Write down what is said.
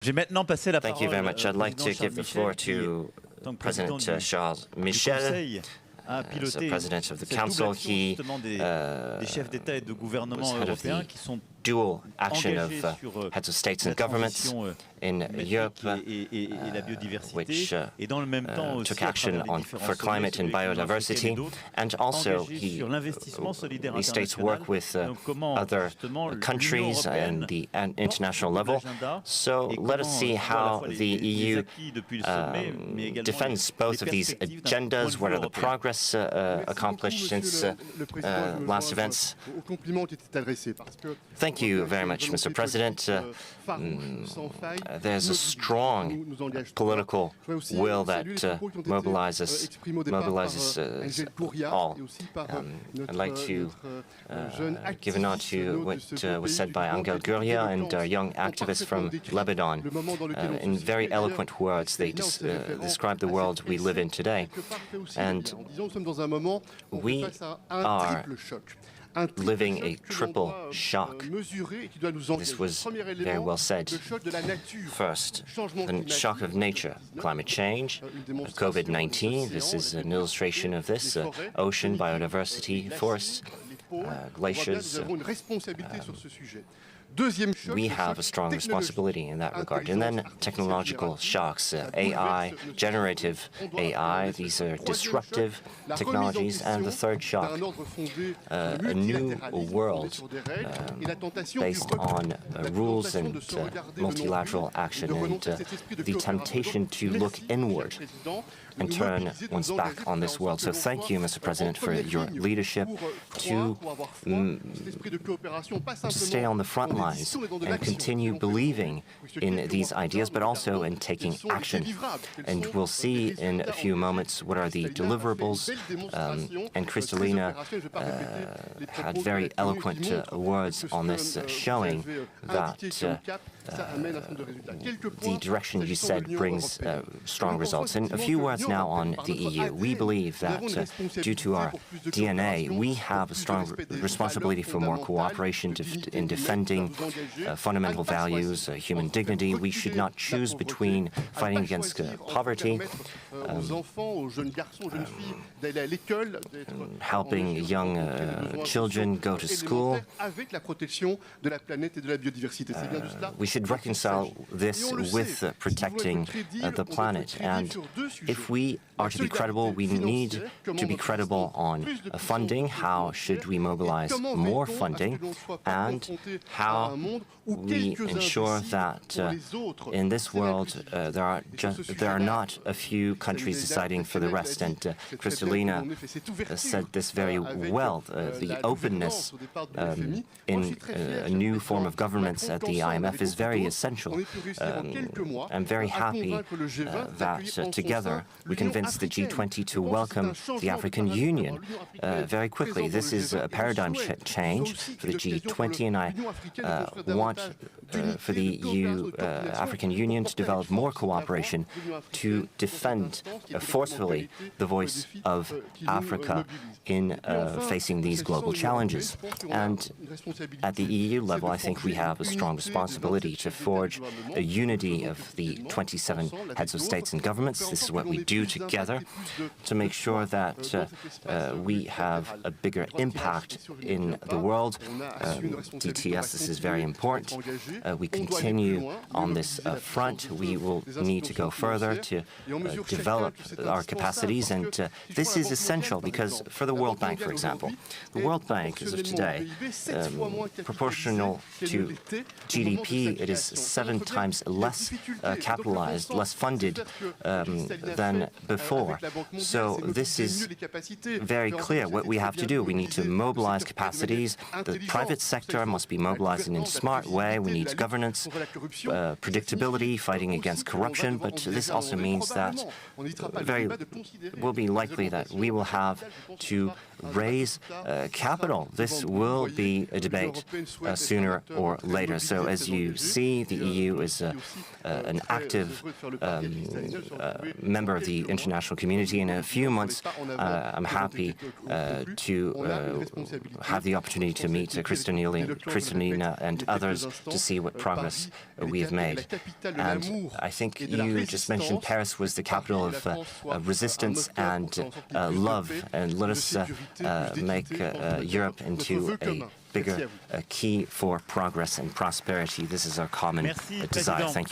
Thank you very much. I'd like to give the floor to President Charles Michel. As the President of the Council, he was head of the dual action of heads of states and governments in Europe, which took action for climate and biodiversity, and also he states work with other countries and the international level. So let us see how the EU defends both of these agendas. What are the progress accomplished since last events? Thank you very much, Mr. President. There's a strong political will that mobilizes all. I'd like to give a nod to what was said by Angel Gurria and our young activists from Lebanon. In very eloquent words, they describe the world we live in today. And we are living a triple shock. This was very well said. First, the shock of nature, climate change, COVID-19, this is an illustration of this, ocean, biodiversity, forests, glaciers. We have a strong responsibility in that regard. And then technological shocks, AI, generative AI, these are disruptive technologies. And the third shock, a new world based on rules and multilateral action, and the temptation to look inward and turn one's back on this world. So thank you, Mr. President, for your leadership to stay on the front lines and continue believing in these ideas, but also in taking action. And we'll see in a few moments what are the deliverables. And Kristalina had very eloquent words on this, showing that the direction you said brings strong results. And a few words now on the EU. We believe that due to our DNA, we have a strong responsibility for more cooperation in defending fundamental values, human dignity. We should not choose between fighting against poverty, helping young children go to school. We should reconcile this with protecting the planet. And if we are to be credible, we need to be credible on funding. How should we mobilize more funding? And how we ensure that in this world there are not a few countries deciding for the rest. And Kristalina said this very well. The openness in a new form of governance at the IMF is very essential. I'm very happy that together we convinced the G20 to welcome the African Union very quickly. This is a paradigm change for the G20, and I want for the African Union to develop more cooperation to defend forcefully the voice of Africa in facing these global challenges. And at the EU level, I think we have a strong responsibility to forge a unity of the 27 heads of states and governments. This is what we do together to make sure that we have a bigger impact in the world. DTS, this is very important. We continue on this front. We will need to go further to develop our capacities, and this is essential because for the World Bank, for example, the World Bank as of today, proportional to GDP, it is 7 times less capitalized, less funded than before. So this is very clear what we have to do. We need to mobilize capacities. The private sector must be mobilized in a smart way. We need governance, predictability, fighting against corruption, but this also means that will be likely that we will have to raise capital. This will be a debate sooner or later. So as you see, the EU is an active member of the international community. In a few months, I'm happy to have the opportunity to meet Kristalina and others to see what progress we have made. And I think you just mentioned Paris was the capital of resistance and love, and let us make Europe into a bigger key for progress and prosperity. This is our common desire. Thank you very much.